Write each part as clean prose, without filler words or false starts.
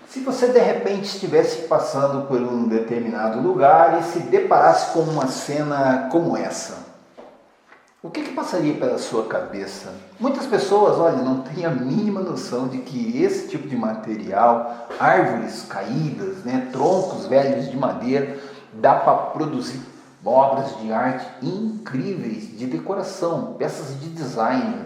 Se você de repente estivesse passando por um determinado lugar e se deparasse com uma cena como essa, o que passaria pela sua cabeça? Muitas pessoas, olha, não têm a mínima noção de que esse tipo de material, árvores caídas, né, troncos velhos de madeira, dá para produzir obras de arte incríveis, de decoração, peças de design.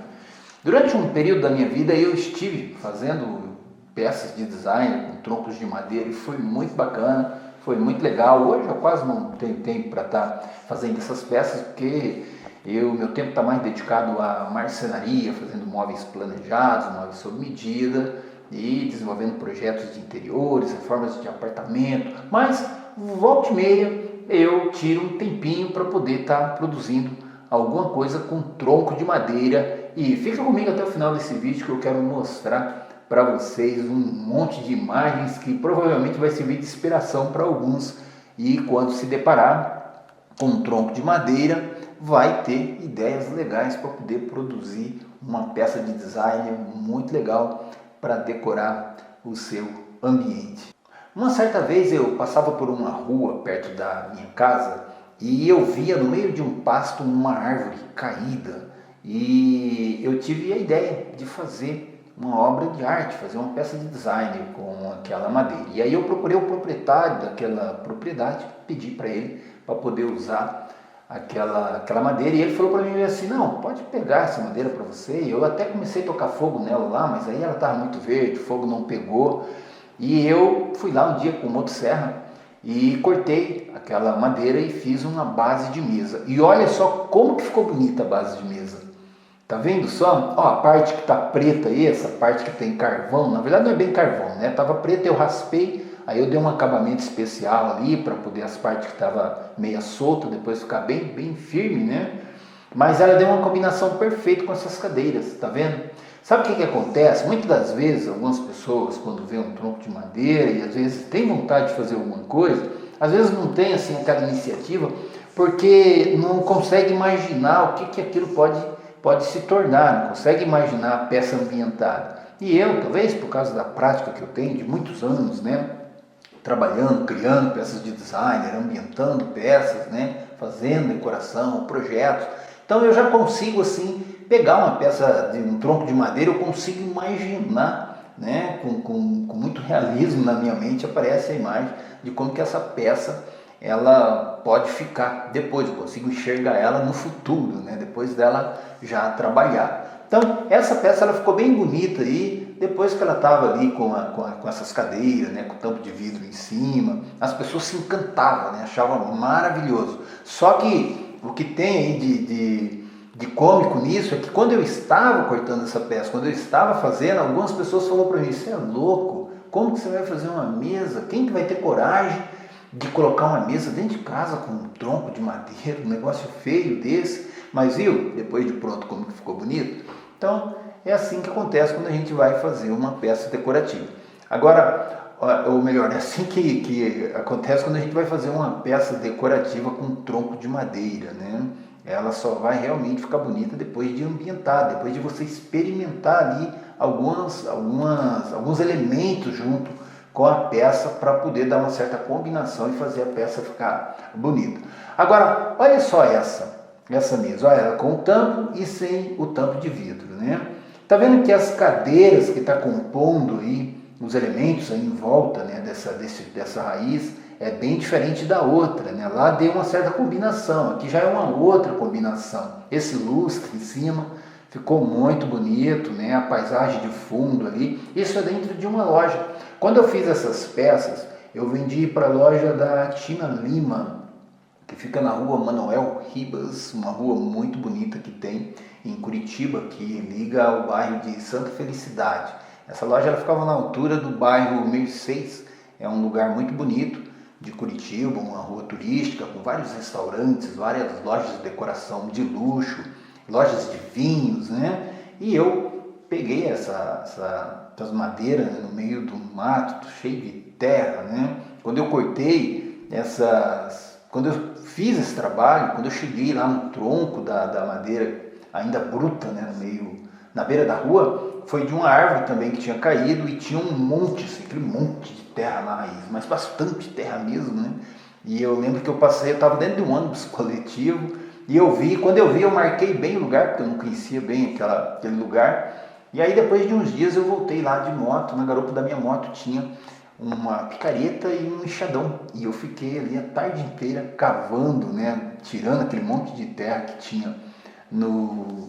Durante um período da minha vida eu estive fazendo peças de design com troncos de madeira e foi muito bacana, foi muito legal. Hoje eu quase não tenho tempo para estar fazendo essas peças porque meu tempo está mais dedicado à marcenaria, fazendo móveis planejados, móveis sob medida e desenvolvendo projetos de interiores, reformas de apartamento, mas volta e meia eu tiro um tempinho para poder estar produzindo alguma coisa com tronco de madeira e fica comigo até o final desse vídeo que eu quero mostrar para vocês um monte de imagens que provavelmente vai servir de inspiração para alguns e quando se deparar com um tronco de madeira vai ter ideias legais para poder produzir uma peça de design muito legal para decorar o seu ambiente. Uma certa vez eu passava por uma rua perto da minha casa e eu via no meio de um pasto uma árvore caída e eu tive a ideia de fazer uma obra de arte, fazer uma peça de design com aquela madeira. E aí eu procurei o proprietário daquela propriedade, pedi para ele para poder usar aquela madeira e ele falou para mim assim, não, pode pegar essa madeira para você. Eu até comecei a tocar fogo nela lá, mas aí ela estava muito verde, o fogo não pegou. E eu fui lá um dia com motosserra e cortei aquela madeira e fiz uma base de mesa. E olha só como que ficou bonita a base de mesa. Tá vendo só? Ó, a parte que tá preta aí, essa parte que tem carvão, na verdade não é bem carvão, né? Tava preta, eu raspei, aí eu dei um acabamento especial ali para poder as partes que tava meia solta depois ficar bem firme, né? Mas ela deu uma combinação perfeita com essas cadeiras, tá vendo? Sabe o que acontece? Muitas das vezes, algumas pessoas, quando vê um tronco de madeira e às vezes tem vontade de fazer alguma coisa, às vezes não tem assim aquela iniciativa porque não consegue imaginar o que aquilo pode se tornar, não consegue imaginar a peça ambientada. E eu, talvez por causa da prática que eu tenho de muitos anos, né, trabalhando, criando peças de designer, ambientando peças, né, fazendo decoração, projetos, então eu já consigo assim pegar uma peça de um tronco de madeira, eu consigo imaginar, né, com muito realismo na minha mente aparece a imagem de como que essa peça ela pode ficar depois, eu consigo enxergar ela no futuro, né, depois dela já trabalhar. Então essa peça ela ficou bem bonita aí, depois que ela estava ali com essas cadeiras, né, com o tampo de vidro em cima, as pessoas se encantavam, né, achavam maravilhoso. Só que o que tem aí de cômico nisso é que quando eu estava cortando essa peça, quando eu estava fazendo, algumas pessoas falaram para mim, você é louco, como que você vai fazer uma mesa? Quem que vai ter coragem de colocar uma mesa dentro de casa com um tronco de madeira, um negócio feio desse? Mas viu, depois de pronto, como que ficou bonito? Então, é assim que acontece quando a gente vai fazer uma peça decorativa. Agora, ou melhor, é assim que acontece quando a gente vai fazer uma peça decorativa com tronco de madeira, né? Ela só vai realmente ficar bonita depois de ambientar, depois de você experimentar ali alguns elementos junto com a peça para poder dar uma certa combinação e fazer a peça ficar bonita. Agora, olha só essa mesa, olha ela com o tampo e sem o tampo de vidro, né? Tá vendo que as cadeiras que está compondo aí os elementos aí em volta, né, dessa raiz é bem diferente da outra, né? Lá deu uma certa combinação, aqui já é uma outra combinação. Esse lustre em cima ficou muito bonito, né? A paisagem de fundo ali, isso é dentro de uma loja. Quando eu fiz essas peças, eu vendi para a loja da Tina Lima, que fica na rua Manuel Ribas, uma rua muito bonita que tem em Curitiba, que liga ao bairro de Santa Felicidade. Essa loja ela ficava na altura do bairro Mercedes, é um lugar muito bonito de Curitiba, uma rua turística com vários restaurantes, várias lojas de decoração de luxo, lojas de vinhos, né? E eu peguei essas madeiras, né, no meio do mato, cheio de terra, né? Quando eu cortei quando eu fiz esse trabalho, quando eu cheguei lá no tronco da madeira ainda bruta, né, na beira da rua foi de uma árvore também que tinha caído e tinha um monte, assim, aquele monte de terra na raiz, mas bastante terra mesmo, né? E eu lembro que eu estava dentro de um ônibus coletivo e eu vi, quando eu vi eu marquei bem o lugar, porque eu não conhecia bem aquele lugar. E aí depois de uns dias eu voltei lá de moto, na garupa da minha moto tinha uma picareta e um enxadão. E eu fiquei ali a tarde inteira cavando, né, tirando aquele monte de terra que tinha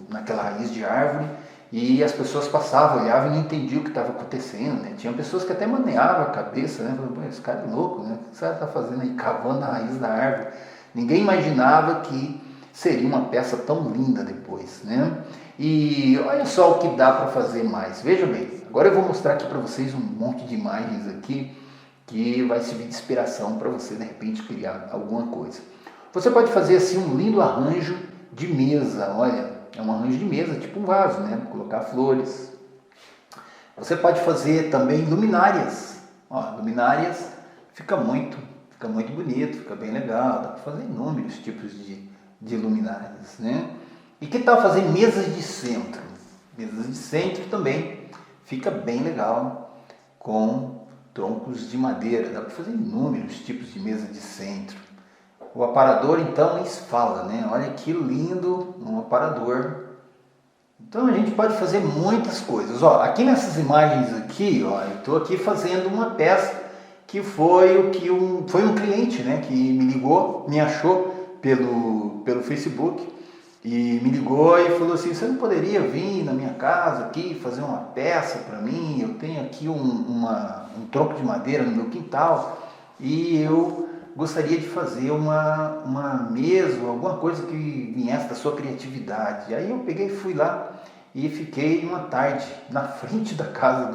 naquela raiz de árvore. E as pessoas passavam, olhavam e não entendiam o que estava acontecendo, né? Tinha pessoas que até maneavam a cabeça, né? Falavam, esse cara é louco, né? O que esse cara está fazendo aí, cavando a raiz da árvore? Ninguém imaginava que seria uma peça tão linda depois, né? E olha só o que dá para fazer mais. Veja bem, agora eu vou mostrar aqui para vocês um monte de imagens aqui que vai servir de inspiração para você de repente criar alguma coisa. Você pode fazer assim um lindo arranjo de mesa, olha, é um arranjo de mesa, tipo um vaso, né? Colocar flores. Você pode fazer também luminárias. Ó, luminárias fica muito bonito, fica bem legal. Dá para fazer inúmeros tipos de luminárias, né? E que tal fazer mesas de centro? Mesas de centro também fica bem legal com troncos de madeira. Dá para fazer inúmeros tipos de mesa de centro. O aparador então nem se fala, né? Olha que lindo um aparador. Então a gente pode fazer muitas coisas. Ó, aqui nessas imagens aqui, ó, eu estou aqui fazendo uma peça que foi um cliente, né, que me ligou, me achou pelo Facebook e me ligou e falou assim, você não poderia vir na minha casa aqui fazer uma peça para mim? Eu tenho aqui um tronco de madeira no meu quintal e eu gostaria de fazer uma mesa, alguma coisa que viesse da sua criatividade. Aí eu peguei e fui lá e fiquei uma tarde na frente da casa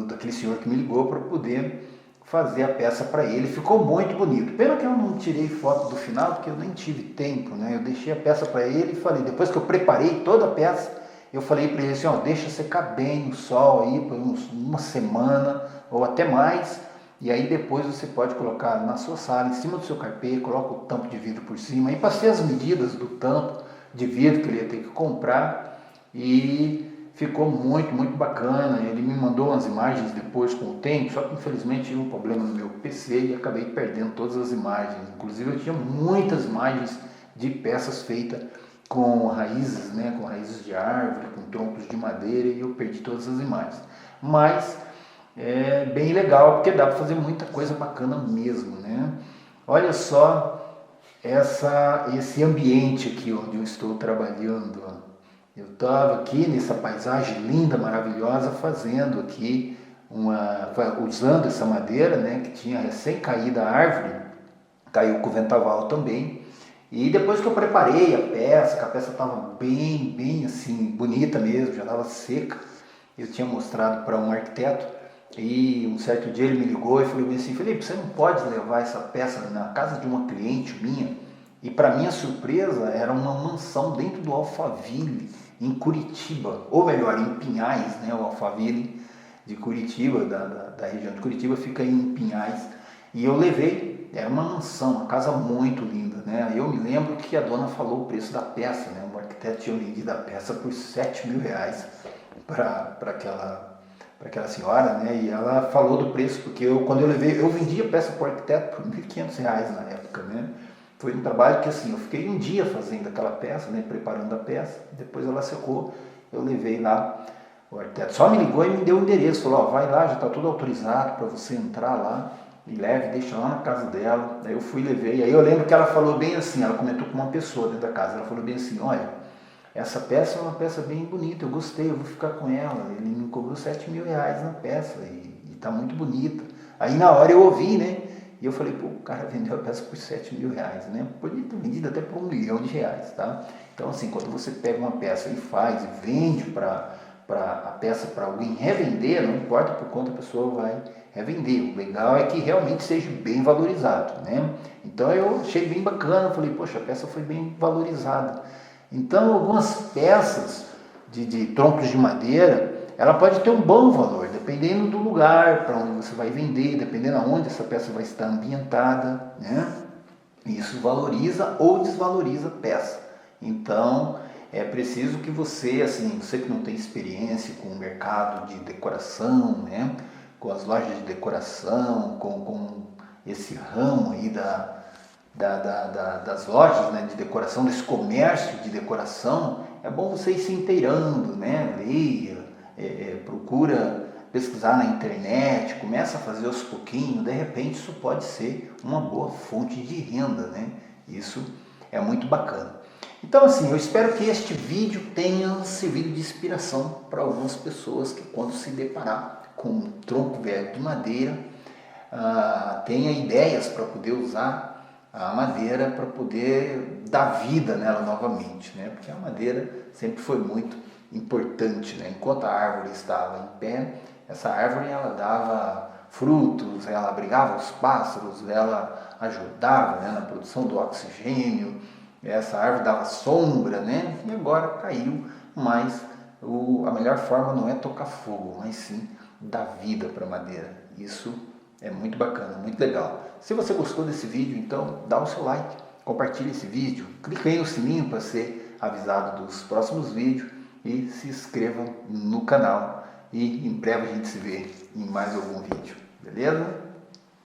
daquele senhor que me ligou para poder fazer a peça para ele. Ficou muito bonito. Pena que eu não tirei foto do final, porque eu nem tive tempo, né? Eu deixei a peça para ele e falei, depois que eu preparei toda a peça, eu falei para ele assim, ó, deixa secar bem no sol aí por uma semana ou até mais. E aí depois você pode colocar na sua sala, em cima do seu carpê, coloca o tampo de vidro por cima. Aí passei as medidas do tampo de vidro que ele ia ter que comprar e ficou muito bacana. Ele me mandou umas imagens depois com o tempo, só que infelizmente tive um problema no meu PC e acabei perdendo todas as imagens. Inclusive eu tinha muitas imagens de peças feitas com raízes, né, com raízes de árvore, com troncos de madeira e eu perdi todas as imagens. Mas é bem legal porque dá para fazer muita coisa bacana mesmo, né? Olha só esse ambiente aqui onde eu estou trabalhando. Eu estava aqui nessa paisagem linda, maravilhosa, fazendo aqui usando essa madeira, né, que tinha recém caído a árvore, caiu com o vendaval também. E depois que eu preparei a peça, que a peça estava bem assim, bonita mesmo, já estava seca, eu tinha mostrado para um arquiteto. E um certo dia ele me ligou e falou assim, Felipe, você não pode levar essa peça na casa de uma cliente minha? E para minha surpresa era uma mansão dentro do Alphaville, em Curitiba, ou melhor, em Pinhais, né? O Alphaville de Curitiba, da região de Curitiba, fica em Pinhais. E eu levei, era uma mansão, uma casa muito linda, né? Eu me lembro que a dona falou o preço da peça, né? O arquiteto tinha vendido a peça por R$7.000 para aquela senhora, né? E ela falou do preço, porque quando eu levei, eu vendi a peça para o arquiteto por R$1.500 na época, né? Foi um trabalho que assim, eu fiquei um dia fazendo aquela peça, né? Preparando a peça, depois ela secou, eu levei lá, o arquiteto só me ligou e me deu o endereço, falou, ó, vai lá, já está tudo autorizado para você entrar lá, e leve, deixa lá na casa dela. Daí eu fui e levei, aí eu lembro que ela falou bem assim, ela comentou com uma pessoa dentro da casa, ela falou bem assim, olha, essa peça é uma peça bem bonita, eu gostei, eu vou ficar com ela. Ele me cobrou R$7.000 na peça e tá muito bonita. Aí na hora eu ouvi, né? E eu falei, pô, o cara vendeu a peça por R$7.000, né? Podia ter vendido até por R$1.000.000, tá? Então assim, quando você pega uma peça e faz e vende a peça para alguém revender, não importa por quanto a pessoa vai revender. O legal é que realmente seja bem valorizado, né? Então eu achei bem bacana, falei, poxa, a peça foi bem valorizada. Então, algumas peças de troncos de madeira, ela pode ter um bom valor, dependendo do lugar para onde você vai vender, dependendo aonde essa peça vai estar ambientada, né? Isso valoriza ou desvaloriza a peça. Então, é preciso que você, assim, você que não tem experiência com o mercado de decoração, né, com as lojas de decoração, com esse ramo aí das lojas, né, de decoração, desse comércio de decoração, é bom você ir se inteirando, né, leia, procura pesquisar na internet, começa a fazer aos pouquinhos, de repente isso pode ser uma boa fonte de renda, né? Isso é muito bacana. Então assim, eu espero que este vídeo tenha servido de inspiração para algumas pessoas que quando se deparar com um tronco velho de madeira, tenha ideias para poder usar a madeira para poder dar vida nela novamente, né? Porque a madeira sempre foi muito importante, né? Enquanto a árvore estava em pé, essa árvore ela dava frutos, ela abrigava os pássaros, ela ajudava, né, na produção do oxigênio, essa árvore dava sombra, né? E agora caiu, mas a melhor forma não é tocar fogo, mas sim dar vida para a madeira. Isso é muito bacana, muito legal. Se você gostou desse vídeo, então dá o seu like, compartilhe esse vídeo, clique aí no sininho para ser avisado dos próximos vídeos e se inscreva no canal. E em breve a gente se vê em mais algum vídeo, beleza?